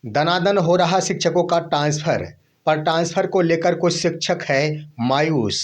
दनादन हो रहा शिक्षकों का ट्रांसफर। पर ट्रांसफर को लेकर कुछ शिक्षक है मायूस।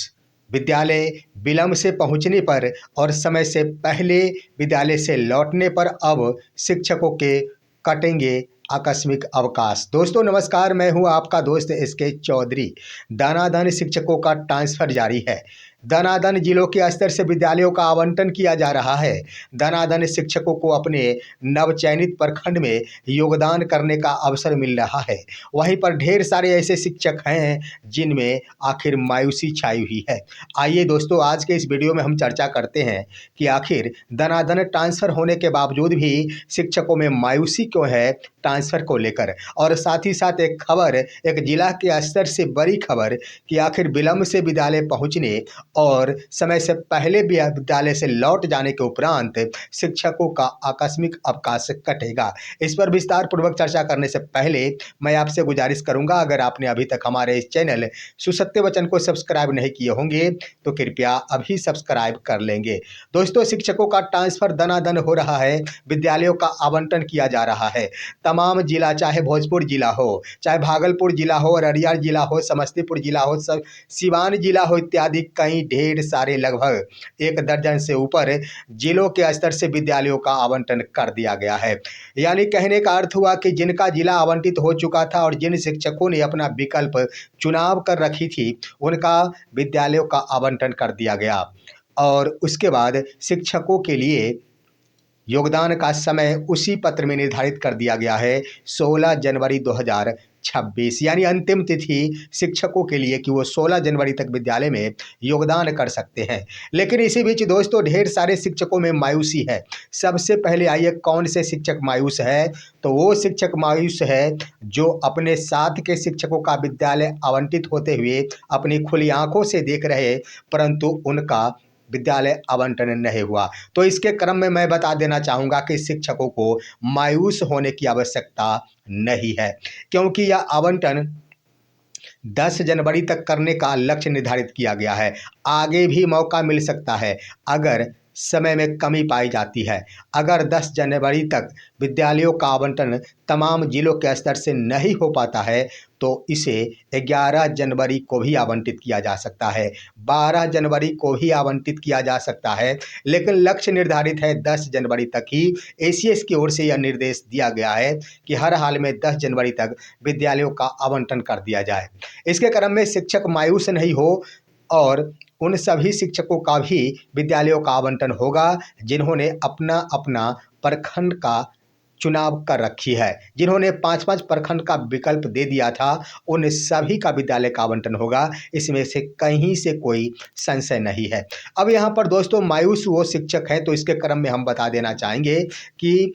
विद्यालय विलंब से पहुंचने पर और समय से पहले विद्यालय से लौटने पर अब शिक्षकों के कटेंगे आकस्मिक अवकाश। दोस्तों नमस्कार, मैं हूं आपका दोस्त एसके चौधरी। दनादन शिक्षकों का ट्रांसफर जारी है। दनादन जिलों के स्तर से विद्यालयों का आवंटन किया जा रहा है। दनादन शिक्षकों को अपने नवचयनित प्रखंड में योगदान करने का अवसर मिल रहा है। वहीं पर ढेर सारे ऐसे शिक्षक हैं जिनमें आखिर मायूसी छाई हुई है। आइए दोस्तों, आज के इस वीडियो में हम चर्चा करते हैं कि आखिर दनादन ट्रांसफर होने के बावजूद भी शिक्षकों में मायूसी क्यों है ट्रांसफर को लेकर। और साथ ही साथ एक खबर, एक जिला के स्तर से बड़ी खबर कि आखिर विलंब से विद्यालय पहुंचने और समय से पहले भी विद्यालय से लौट जाने के उपरांत शिक्षकों का आकस्मिक अवकाश कटेगा। इस पर विस्तार पूर्वक चर्चा करने से पहले मैं आपसे गुजारिश करूंगा, अगर आपने अभी तक हमारे इस चैनल सुसत्य वचन को सब्सक्राइब नहीं किए होंगे तो कृपया अभी सब्सक्राइब कर लेंगे। दोस्तों, शिक्षकों का ट्रांसफर दनादन हो रहा है, विद्यालयों का आवंटन किया जा रहा है। तमाम जिला, चाहे भोजपुर जिला हो, चाहे भागलपुर जिला हो, अररिया जिला हो, समस्तीपुर जिला हो, सब सिवान जिला हो इत्यादि कई ढेर सारे लगभग 1 दर्जन से ऊपर जिलों के स्तर से विद्यालयों का आवंटन कर दिया गया है। यानी कहने का अर्थ हुआ कि जिनका जिला आवंटित हो चुका था और जिन शिक्षकों ने अपना विकल्प चुनाव कर रखी थी, उनका विद्यालयों का आवंटन कर दिया गया। और उसके बाद शिक्षकों के लिए योगदान का समय उसी पत्र में निर्धारित कर दिया गया है, 16 जनवरी 2026, यानी अंतिम तिथि शिक्षकों के लिए कि वो 16 जनवरी तक विद्यालय में योगदान कर सकते हैं। लेकिन इसी बीच दोस्तों ढेर सारे शिक्षकों में मायूसी है। सबसे पहले आइए, कौन से शिक्षक मायूस है? तो वो शिक्षक मायूस है जो अपने साथ के शिक्षकों का विद्यालय आवंटित होते हुए अपनी खुली आंखों से देख रहे, परंतु उनका विद्यालय आवंटन नहीं हुआ। तो इसके क्रम में मैं बता देना चाहूँगा कि शिक्षकों को मायूस होने की आवश्यकता नहीं है, क्योंकि यह आवंटन 10 जनवरी तक करने का लक्ष्य निर्धारित किया गया है। आगे भी मौका मिल सकता है अगर समय में कमी पाई जाती है। अगर 10 जनवरी तक विद्यालयों का आवंटन तमाम जिलों के स्तर से नहीं हो पाता है तो इसे 11 जनवरी को भी आवंटित किया जा सकता है, 12 जनवरी को भी आवंटित किया जा सकता है। लेकिन लक्ष्य निर्धारित है 10 जनवरी तक ही। एसीएस की ओर से यह निर्देश दिया गया है कि हर हाल में 10 जनवरी तक विद्यालयों का आवंटन कर दिया जाए। इसके क्रम में शिक्षक मायूस नहीं हो और उन सभी शिक्षकों का भी विद्यालयों का आवंटन होगा जिन्होंने अपना अपना प्रखंड का चुनाव कर रखी है, जिन्होंने 5-5 प्रखंड का विकल्प दे दिया था, उन सभी का विद्यालय का आवंटन होगा। इसमें से कहीं से कोई संशय नहीं है। अब यहाँ पर दोस्तों मायूस वो शिक्षक हैं, तो इसके क्रम में हम बता देना चाहेंगे कि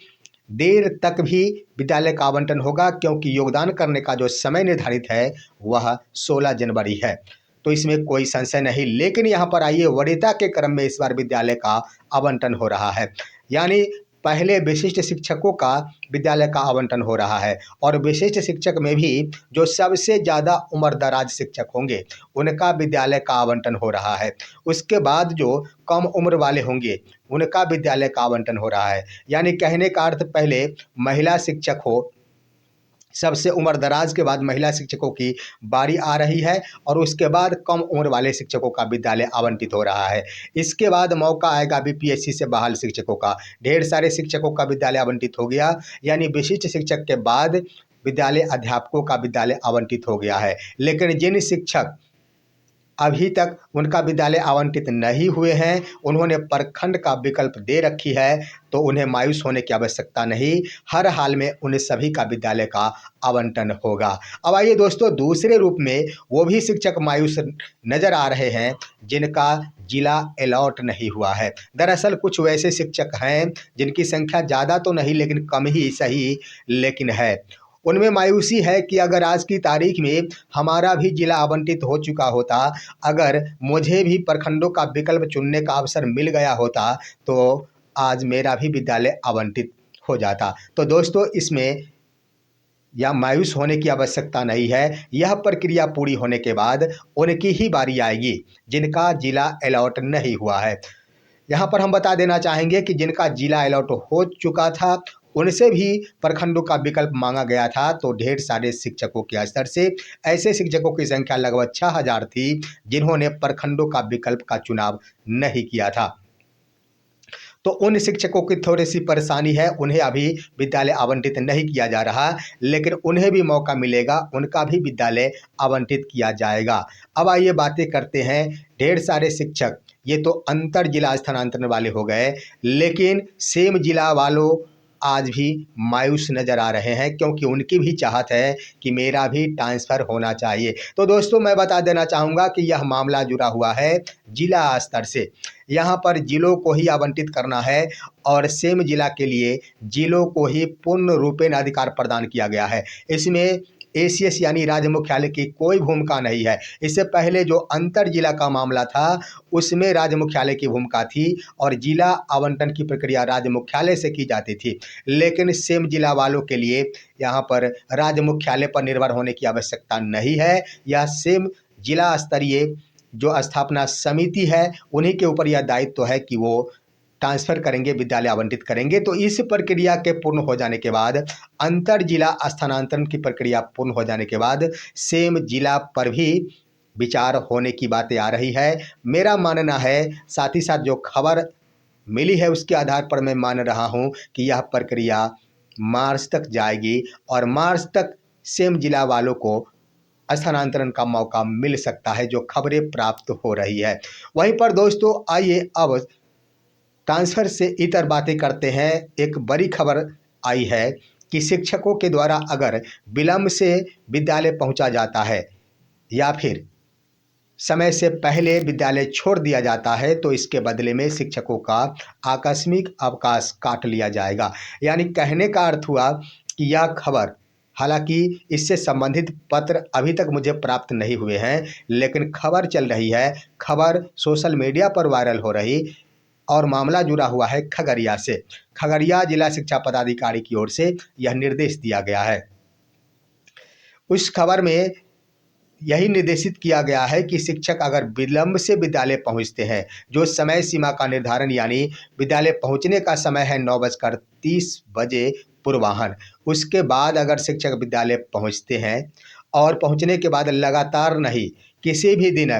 देर तक भी विद्यालय का आवंटन होगा, क्योंकि योगदान करने का जो समय निर्धारित है वह 16 जनवरी है, तो इसमें कोई संशय नहीं। लेकिन यहाँ पर आइए, वरीयता के क्रम में इस बार विद्यालय का आवंटन हो रहा है, यानी पहले विशिष्ट शिक्षकों का विद्यालय का आवंटन हो रहा है और विशिष्ट शिक्षक में भी जो सबसे ज़्यादा उम्रदराज शिक्षक होंगे उनका विद्यालय का आवंटन हो रहा है। उसके बाद जो कम उम्र वाले होंगे उनका विद्यालय का आवंटन हो रहा है। यानी कहने का अर्थ, पहले महिला शिक्षक हो, सबसे उम्रदराज के बाद महिला शिक्षकों की बारी आ रही है और उसके बाद कम उम्र वाले शिक्षकों का विद्यालय आवंटित हो रहा है। इसके बाद मौका आएगा बीपीएससी से बहाल शिक्षकों का। ढेर सारे शिक्षकों का विद्यालय आवंटित हो गया, यानी विशिष्ट शिक्षक के बाद विद्यालय अध्यापकों का विद्यालय आवंटित हो गया है। लेकिन जिन शिक्षक अभी तक उनका विद्यालय आवंटित नहीं हुए हैं, उन्होंने प्रखंड का विकल्प दे रखी है, तो उन्हें मायूस होने की आवश्यकता नहीं। हर हाल में उन्हें सभी का विद्यालय का आवंटन होगा। अब आइए दोस्तों, दूसरे रूप में वो भी शिक्षक मायूस नजर आ रहे हैं जिनका जिला अलॉट नहीं हुआ है। दरअसल कुछ वैसे शिक्षक हैं जिनकी संख्या ज़्यादा तो नहीं लेकिन कम ही सही, लेकिन है। उनमें मायूसी है कि अगर आज की तारीख में हमारा भी जिला आवंटित हो चुका होता, अगर मुझे भी प्रखंडों का विकल्प चुनने का अवसर मिल गया होता, तो आज मेरा भी विद्यालय आवंटित हो जाता। तो दोस्तों, इसमें या मायूस होने की आवश्यकता नहीं है। यह प्रक्रिया पूरी होने के बाद उनकी ही बारी आएगी जिनका जिला अलॉट नहीं हुआ है। यहाँ पर हम बता देना चाहेंगे कि जिनका जिला अलॉट हो चुका था उनसे भी प्रखंडों का विकल्प मांगा गया था। तो ढेर सारे शिक्षकों के स्तर से ऐसे शिक्षकों की संख्या लगभग 6000 थी जिन्होंने प्रखंडों का विकल्प का चुनाव नहीं किया था। तो उन शिक्षकों की थोड़ी सी परेशानी है, उन्हें अभी विद्यालय आवंटित नहीं किया जा रहा, लेकिन उन्हें भी मौका मिलेगा, उनका भी विद्यालय आवंटित किया जाएगा। अब आइए बातें करते हैं ढेर सारे शिक्षक, ये तो अंतर जिला स्थानांतरण वाले हो गए, लेकिन सेम जिला वालों आज भी मायूस नज़र आ रहे हैं, क्योंकि उनकी भी चाहत है कि मेरा भी ट्रांसफ़र होना चाहिए। तो दोस्तों मैं बता देना चाहूँगा कि यह मामला जुड़ा हुआ है जिला स्तर से। यहाँ पर जिलों को ही आवंटित करना है और सेम जिला के लिए जिलों को ही पूर्ण रूपेण अधिकार प्रदान किया गया है। इसमें एसीएस यानी राज्य मुख्यालय की कोई भूमिका नहीं है। इससे पहले जो अंतर जिला का मामला था उसमें राज्य मुख्यालय की भूमिका थी और जिला आवंटन की प्रक्रिया राज्य मुख्यालय से की जाती थी, लेकिन सेम जिला वालों के लिए यहाँ पर राज्य मुख्यालय पर निर्भर होने की आवश्यकता नहीं है। यह सेम जिला स्तरीय जो स्थापना समिति है उन्हीं के ऊपर यह दायित्व है कि वो ट्रांसफ़र करेंगे, विद्यालय आवंटित करेंगे। तो इस प्रक्रिया के पूर्ण हो जाने के बाद, अंतर जिला स्थानांतरण की प्रक्रिया पूर्ण हो जाने के बाद सेम जिला पर भी विचार होने की बातें आ रही है। मेरा मानना है, साथ ही साथ जो खबर मिली है उसके आधार पर मैं मान रहा हूँ कि यह प्रक्रिया मार्च तक जाएगी और मार्च तक सेम जिला वालों को स्थानांतरण का मौका मिल सकता है, जो खबरें प्राप्त हो रही है। वहीं पर दोस्तों आइए अब ट्रांसफ़र से इतर बातें करते हैं। एक बड़ी खबर आई है कि शिक्षकों के द्वारा अगर विलंब से विद्यालय पहुंचा जाता है या फिर समय से पहले विद्यालय छोड़ दिया जाता है तो इसके बदले में शिक्षकों का आकस्मिक अवकाश काट लिया जाएगा। यानी कहने का अर्थ हुआ कि यह खबर, हालांकि इससे संबंधित पत्र अभी तक मुझे प्राप्त नहीं हुए हैं, लेकिन खबर चल रही है, खबर सोशल मीडिया पर वायरल हो रही और मामला जुड़ा हुआ है खगड़िया से। खगड़िया जिला शिक्षा पदाधिकारी की ओर से यह निर्देश दिया गया है। उस खबर में यही निर्देशित किया गया है कि शिक्षक अगर विलंब से विद्यालय पहुंचते हैं, जो समय सीमा का निर्धारण यानी विद्यालय पहुंचने का समय है 9:30 पूर्वाह्न, उसके बाद अगर शिक्षक विद्यालय पहुंचते हैं और पहुंचने के बाद लगातार नहीं, किसी भी दिन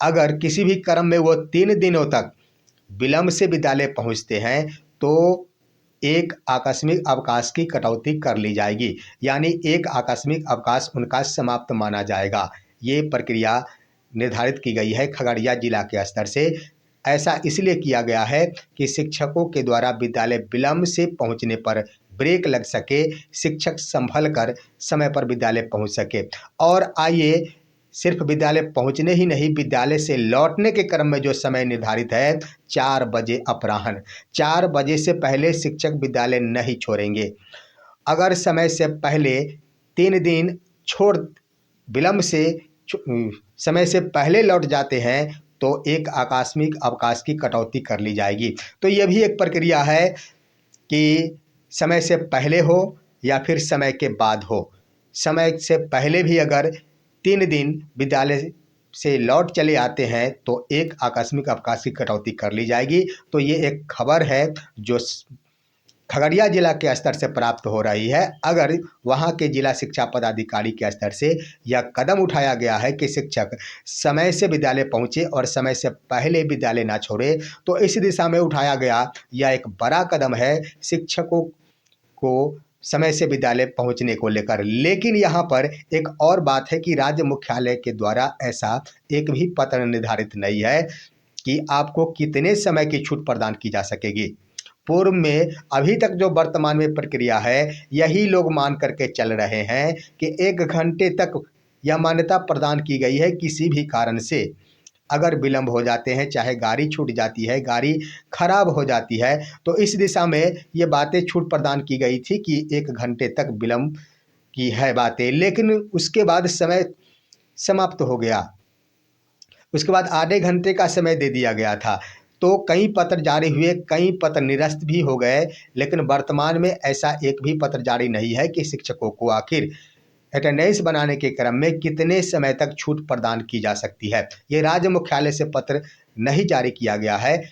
अगर किसी भी क्रम में वो 3 दिनों तक विलंब से विद्यालय पहुंचते हैं तो एक आकस्मिक अवकाश की कटौती कर ली जाएगी, यानी एक आकस्मिक अवकाश उनका समाप्त माना जाएगा। ये प्रक्रिया निर्धारित की गई है खगड़िया जिला के स्तर से। ऐसा इसलिए किया गया है कि शिक्षकों के द्वारा विद्यालय विलंब से पहुंचने पर ब्रेक लग सके, शिक्षक संभल कर समय पर विद्यालय पहुंच सके। और आइए, सिर्फ विद्यालय पहुंचने ही नहीं, विद्यालय से लौटने के क्रम में जो समय निर्धारित है 4 बजे अपराह्न, 4 बजे से पहले शिक्षक विद्यालय नहीं छोड़ेंगे। अगर समय से पहले 3 दिन छोड़ विलंब से समय से पहले लौट जाते हैं तो एक आकस्मिक अवकाश की कटौती कर ली जाएगी। तो यह भी एक प्रक्रिया है कि समय से पहले हो या फिर समय के बाद हो। समय से पहले भी अगर 3 दिन विद्यालय से लौट चले आते हैं तो एक आकस्मिक अवकाश की कटौती कर ली जाएगी। तो ये एक खबर है जो खगड़िया जिला के स्तर से प्राप्त हो रही है। अगर वहाँ के जिला शिक्षा पदाधिकारी के स्तर से यह कदम उठाया गया है कि शिक्षक समय से विद्यालय पहुँचे और समय से पहले विद्यालय ना छोड़े, तो इस दिशा में उठाया गया यह एक बड़ा कदम है शिक्षकों को समय से विद्यालय पहुंचने को लेकर। लेकिन यहाँ पर एक और बात है कि राज्य मुख्यालय के द्वारा ऐसा एक भी पत्र निर्धारित नहीं है कि आपको कितने समय की छूट प्रदान की जा सकेगी। पूर्व में अभी तक जो वर्तमान में प्रक्रिया है यही लोग मान करके चल रहे हैं कि 1 घंटे तक यह मान्यता प्रदान की गई है। किसी भी कारण से अगर विलंब हो जाते हैं, चाहे गाड़ी छूट जाती है, गाड़ी खराब हो जाती है, तो इस दिशा में ये बातें छूट प्रदान की गई थी कि 1 घंटे तक विलंब की है बातें, लेकिन उसके बाद समय समाप्त हो गया। उसके बाद आधे घंटे का समय दे दिया गया था। तो कई पत्र जारी हुए, कई पत्र निरस्त भी हो गए, लेकिन वर्तमान में ऐसा एक भी पत्र जारी नहीं है कि शिक्षकों को आखिर अटेंडेंस बनाने के क्रम में कितने समय तक छूट प्रदान की जा सकती है। ये राज्य मुख्यालय से पत्र नहीं जारी किया गया है।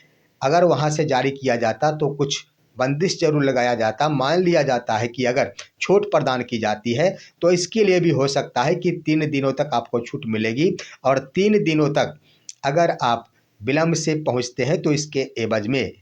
अगर वहाँ से जारी किया जाता तो कुछ बंदिश जरूर लगाया जाता, मान लिया जाता है कि अगर छूट प्रदान की जाती है तो इसके लिए भी हो सकता है कि 3 दिनों तक आपको छूट मिलेगी और 3 दिनों तक अगर आप विलंब से पहुंचते हैं तो इसके एवज में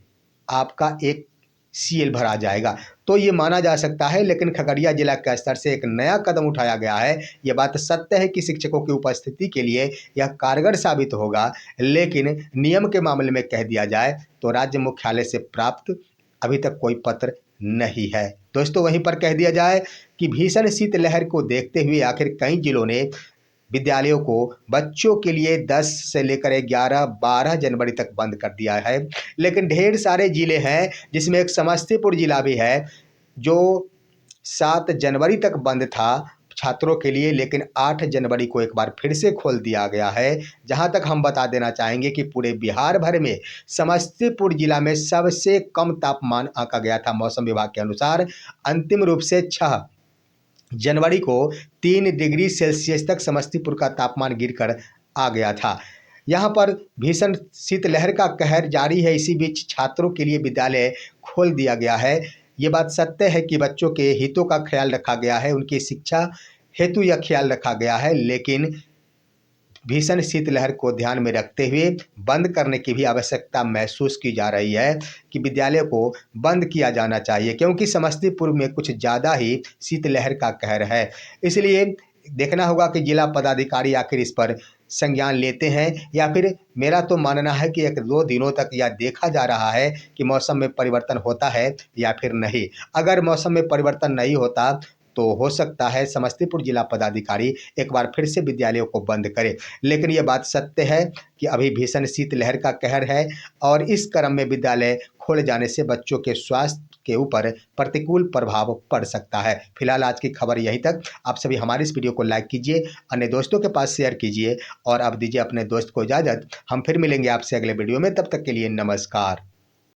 आपका एक सीएल भरा जाएगा। तो ये माना जा सकता है, लेकिन खगड़िया जिला के स्तर से एक नया कदम उठाया गया है। ये बात सत्य है कि शिक्षकों की उपस्थिति के लिए यह कारगर साबित होगा, लेकिन नियम के मामले में कह दिया जाए तो राज्य मुख्यालय से प्राप्त अभी तक कोई पत्र नहीं है। दोस्तों, वहीं पर कह दिया जाए कि भीषण शीतलहर को देखते हुए आखिर कई जिलों ने विद्यालयों को बच्चों के लिए 10 से लेकर 11-12 जनवरी तक बंद कर दिया है। लेकिन ढेर सारे ज़िले हैं, जिसमें एक समस्तीपुर ज़िला भी है, जो 7 जनवरी तक बंद था छात्रों के लिए, लेकिन 8 जनवरी को एक बार फिर से खोल दिया गया है। जहां तक हम बता देना चाहेंगे कि पूरे बिहार भर में समस्तीपुर जिला में सबसे कम तापमान आंका गया था मौसम विभाग के अनुसार। अंतिम रूप से 6 जनवरी को 3 डिग्री सेल्सियस तक समस्तीपुर का तापमान गिरकर आ गया था। यहाँ पर भीषण शीतलहर का कहर जारी है। इसी बीच छात्रों के लिए विद्यालय खोल दिया गया है। ये बात सत्य है कि बच्चों के हितों का ख्याल रखा गया है, उनकी शिक्षा हेतु यह ख्याल रखा गया है, लेकिन भीषण शीतलहर को ध्यान में रखते हुए बंद करने की भी आवश्यकता महसूस की जा रही है कि विद्यालय को बंद किया जाना चाहिए, क्योंकि समस्तीपुर में कुछ ज़्यादा ही शीतलहर का कहर है। इसलिए देखना होगा कि जिला पदाधिकारी आखिर इस पर संज्ञान लेते हैं या फिर मेरा तो मानना है कि 1-2 दिनों तक यह देखा जा रहा है कि मौसम में परिवर्तन होता है या फिर नहीं। अगर मौसम में परिवर्तन नहीं होता तो हो सकता है समस्तीपुर जिला पदाधिकारी एक बार फिर से विद्यालयों को बंद करे। लेकिन यह बात सत्य है कि अभी भीषण शीतलहर का कहर है और इस क्रम में विद्यालय खोल जाने से बच्चों के स्वास्थ्य के ऊपर प्रतिकूल प्रभाव पड़ सकता है। फिलहाल आज की खबर यहीं तक। आप सभी हमारे इस वीडियो को लाइक कीजिए, अन्य दोस्तों के पास शेयर कीजिए और अब दीजिए अपने दोस्त को इजाज़त। हम फिर मिलेंगे आपसे अगले वीडियो में, तब तक के लिए नमस्कार।